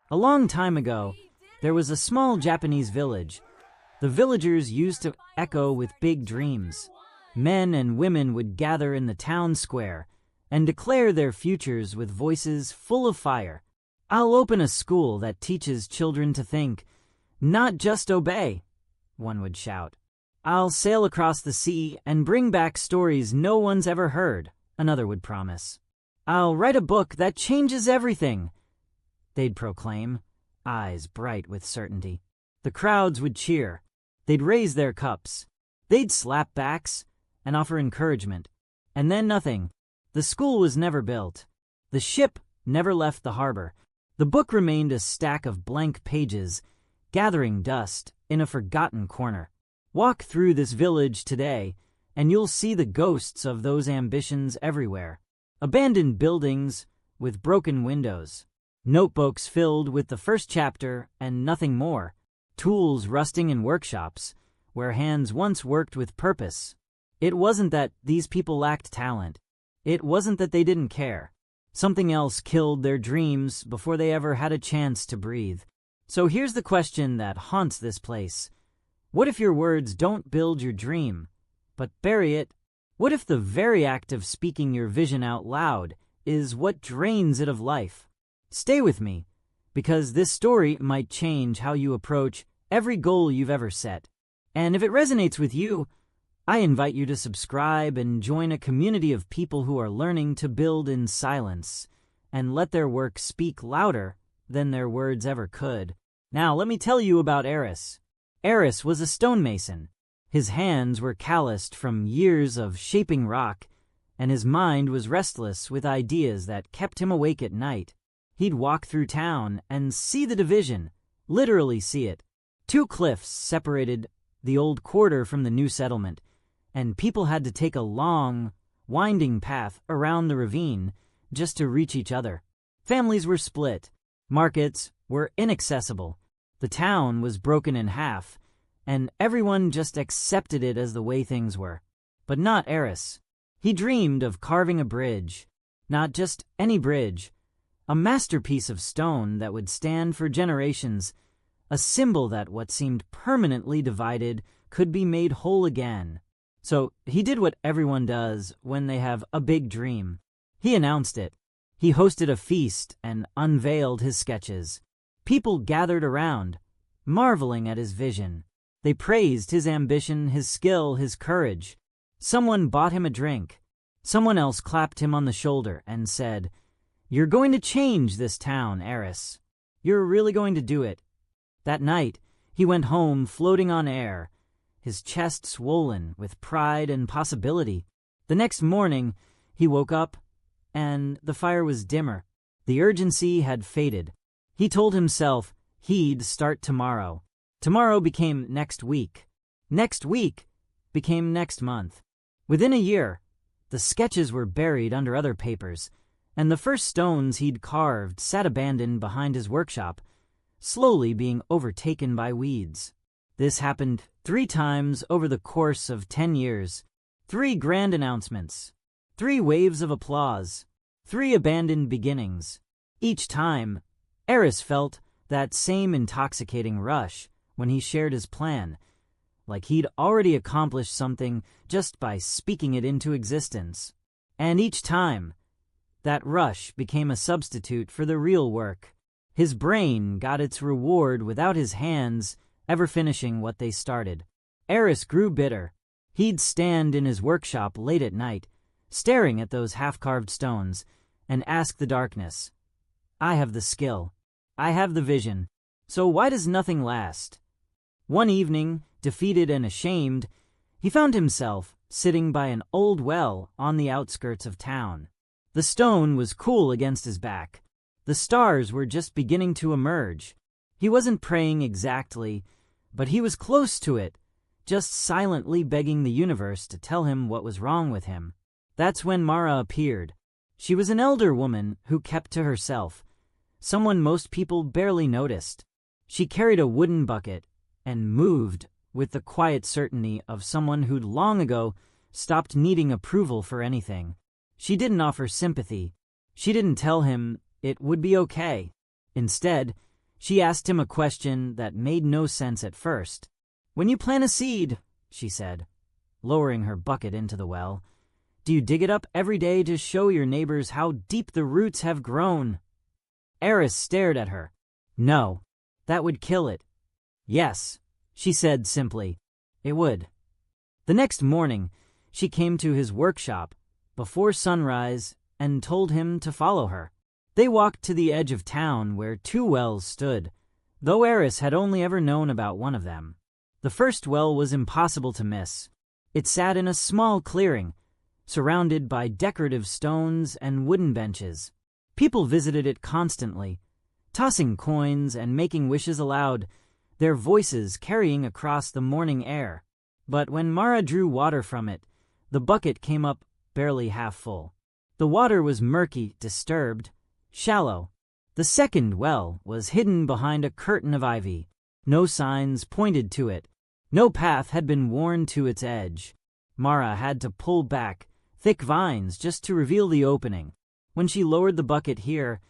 A long time ago, there was a small Japanese village. The villagers used to echo with big dreams. Men and women would gather in the town square and declare their futures with voices full of fire. "I'll open a school that teaches children to think, not just obey," one would shout. "I'll sail across the sea and bring back stories no one's ever heard," another would promise. "I'll write a book that changes everything," they'd proclaim, eyes bright with certainty. The crowds would cheer. They'd raise their cups. They'd slap backs and offer encouragement. And then nothing. The school was never built. The ship never left the harbor. The book remained a stack of blank pages, gathering dust in a forgotten corner. Walk through this village today, and you'll see the ghosts of those ambitions everywhere. Abandoned buildings with broken windows. Notebooks filled with the first chapter and nothing more. Tools rusting in workshops where hands once worked with purpose. It wasn't that these people lacked talent. It wasn't that they didn't care. Something else killed their dreams before they ever had a chance to breathe. So here's the question that haunts this place. What if your words don't build your dream, but bury it? What if the very act of speaking your vision out loud is what drains it of life? Stay with me, because this story might change how you approach every goal you've ever set. And if it resonates with you, I invite you to subscribe and join a community of people who are learning to build in silence and let their work speak louder than their words ever could. Now, let me tell you about Aris. Aris was a stonemason. His hands were calloused from years of shaping rock, and his mind was restless with ideas that kept him awake at night. He'd walk through town and see the division, literally see it. Two cliffs separated the old quarter from the new settlement, and people had to take a long, winding path around the ravine just to reach each other. Families were split. Markets were inaccessible. The town was broken in half, and everyone just accepted it as the way things were. But not Aris. He dreamed of carving a bridge. Not just any bridge. A masterpiece of stone that would stand for generations, a symbol that what seemed permanently divided could be made whole again. So he did what everyone does when they have a big dream. He announced it. He hosted a feast and unveiled his sketches. People gathered around, marveling at his vision. They praised his ambition, his skill, his courage. Someone bought him a drink. Someone else clapped him on the shoulder and said, "You're going to change this town, Aris. You're really going to do it." That night, he went home floating on air, his chest swollen with pride and possibility. The next morning, he woke up, and the fire was dimmer. The urgency had faded. He told himself he'd start tomorrow. Tomorrow became next week. Next week became next month. Within a year, the sketches were buried under other papers, and the first stones he'd carved sat abandoned behind his workshop, slowly being overtaken by weeds. This happened 3 times over the course of 10 years. 3 grand announcements. 3 waves of applause. 3 abandoned beginnings. Each time, Aris felt that same intoxicating rush when he shared his plan, like he'd already accomplished something just by speaking it into existence. And each time, that rush became a substitute for the real work. His brain got its reward without his hands ever finishing what they started. Aris grew bitter. He'd stand in his workshop late at night, staring at those half-carved stones, and ask the darkness, "I have the skill. I have the vision. So why does nothing last?" One evening, defeated and ashamed, he found himself sitting by an old well on the outskirts of town. The stone was cool against his back. The stars were just beginning to emerge. He wasn't praying exactly, but he was close to it, just silently begging the universe to tell him what was wrong with him. That's when Mara appeared. She was an elder woman who kept to herself, someone most people barely noticed. She carried a wooden bucket and moved with the quiet certainty of someone who'd long ago stopped needing approval for anything. She didn't offer sympathy. She didn't tell him it would be okay. Instead, She asked him a question that made no sense at first. "When you plant a seed," she said, lowering her bucket into the well, "do you dig it up every day to show your neighbors how deep the roots have grown?" Aris stared at her. "No, that would kill it." "Yes," she said simply, "it would." The next morning, she came to his workshop before sunrise and told him to follow her. They walked to the edge of town where 2 wells stood, though Aris had only ever known about one of them. The first well was impossible to miss. It sat in a small clearing, surrounded by decorative stones and wooden benches. People visited it constantly, tossing coins and making wishes aloud, their voices carrying across the morning air. But when Mara drew water from it, the bucket came up barely half full. The water was murky, disturbed, shallow. The second well was hidden behind a curtain of ivy. No signs pointed to it. No path had been worn to its edge. Mara had to pull back thick vines just to reveal the opening. When she lowered the bucket here,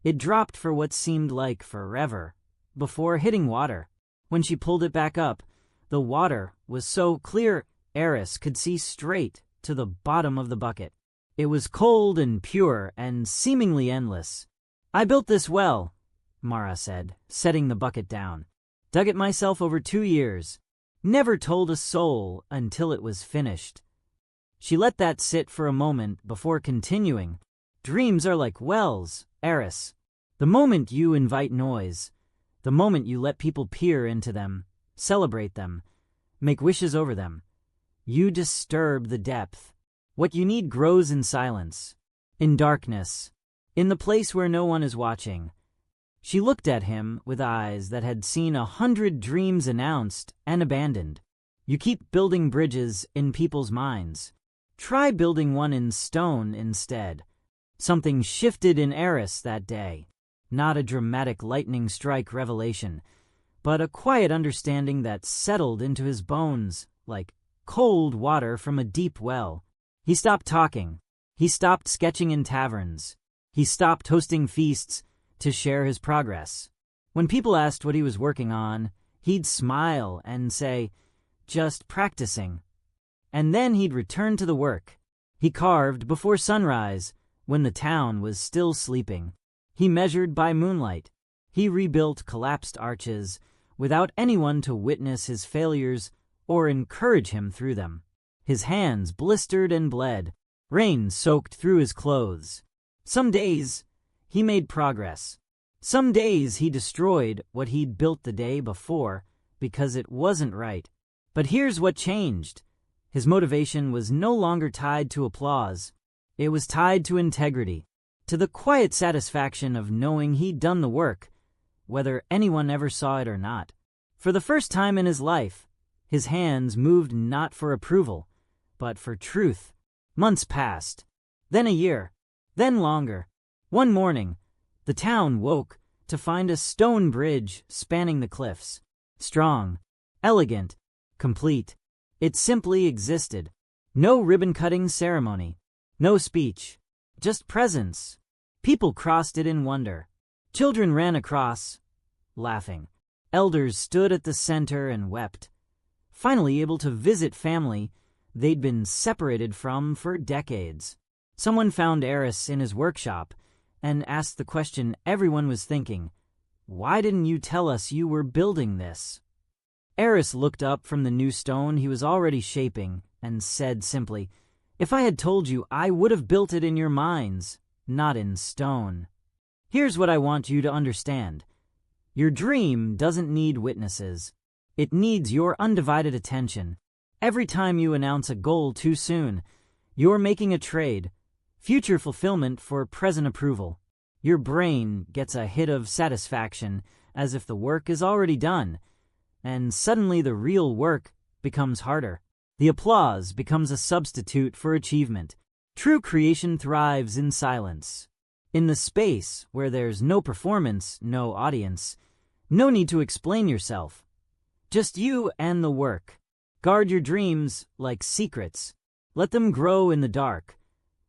it dropped for what seemed like forever before hitting water. When she pulled it back up, the water was so clear Aris could see straight to the bottom of the bucket. It was cold and pure and seemingly endless. "I built this well," Mara said, setting the bucket down. "Dug it myself over 2 years. Never told a soul until it was finished." She let that sit for a moment before continuing. "Dreams are like wells, Aris. The moment you invite noise, the moment you let people peer into them, celebrate them, make wishes over them, you disturb the depth. What you need grows in silence, in darkness, in the place where no one is watching." She looked at him with eyes that had seen 100 dreams announced and abandoned. "You keep building bridges in people's minds. Try building one in stone instead." Something shifted in Aris that day. Not a dramatic lightning strike revelation, but a quiet understanding that settled into his bones like cold water from a deep well. He stopped talking. He stopped sketching in taverns. He stopped hosting feasts to share his progress. When people asked what he was working on, he'd smile and say, "Just practicing." And then he'd return to the work. He carved before sunrise when the town was still sleeping. He measured by moonlight. He rebuilt collapsed arches without anyone to witness his failures or encourage him through them. His hands blistered and bled. Rain soaked through his clothes. Some days, he made progress. Some days he destroyed what he'd built the day before because it wasn't right. But here's what changed. His motivation was no longer tied to applause. It was tied to integrity, to the quiet satisfaction of knowing he'd done the work, whether anyone ever saw it or not. For the first time in his life, his hands moved not for approval, but for truth. Months passed, then a year, then longer. One morning, the town woke to find a stone bridge spanning the cliffs. Strong, elegant, complete. It simply existed. No ribbon-cutting ceremony, no speech, just presence. People crossed it in wonder. Children ran across, laughing. Elders stood at the center and wept, finally able to visit family they'd been separated from for decades. Someone found Aris in his workshop and asked the question everyone was thinking, "Why didn't you tell us you were building this?" Aris looked up from the new stone he was already shaping and said simply, "If I had told you, I would have built it in your minds, not in stone. Here's what I want you to understand. Your dream doesn't need witnesses. It needs your undivided attention. Every time you announce a goal too soon, you're making a trade, future fulfillment for present approval. Your brain gets a hit of satisfaction as if the work is already done, and suddenly the real work becomes harder. The applause becomes a substitute for achievement. True creation thrives in silence. In the space where there's no performance, no audience, no need to explain yourself. Just you and the work. Guard your dreams like secrets. Let them grow in the dark,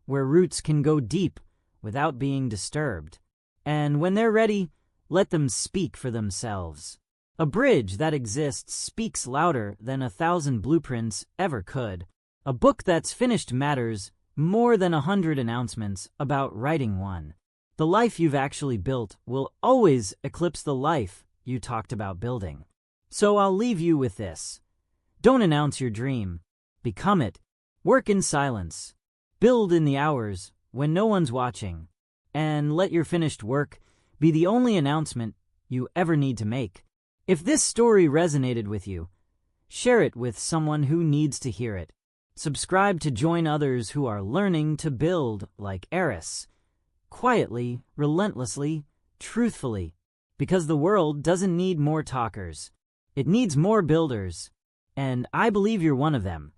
where roots can go deep without being disturbed. And when they're ready, Let them speak for themselves. A bridge that exists speaks louder than 1,000 blueprints ever could. A book that's finished matters more than 100 announcements about writing one. The life you've actually built will always eclipse the life you talked about building. So I'll leave you with this. Don't announce your dream. Become it. Work in silence. Build in the hours when no one's watching. And let your finished work be the only announcement you ever need to make. If this story resonated with you, share it with someone who needs to hear it. Subscribe to join others who are learning to build like Aris. Quietly, relentlessly, truthfully. Because the world doesn't need more talkers. It needs more builders. And I believe you're one of them.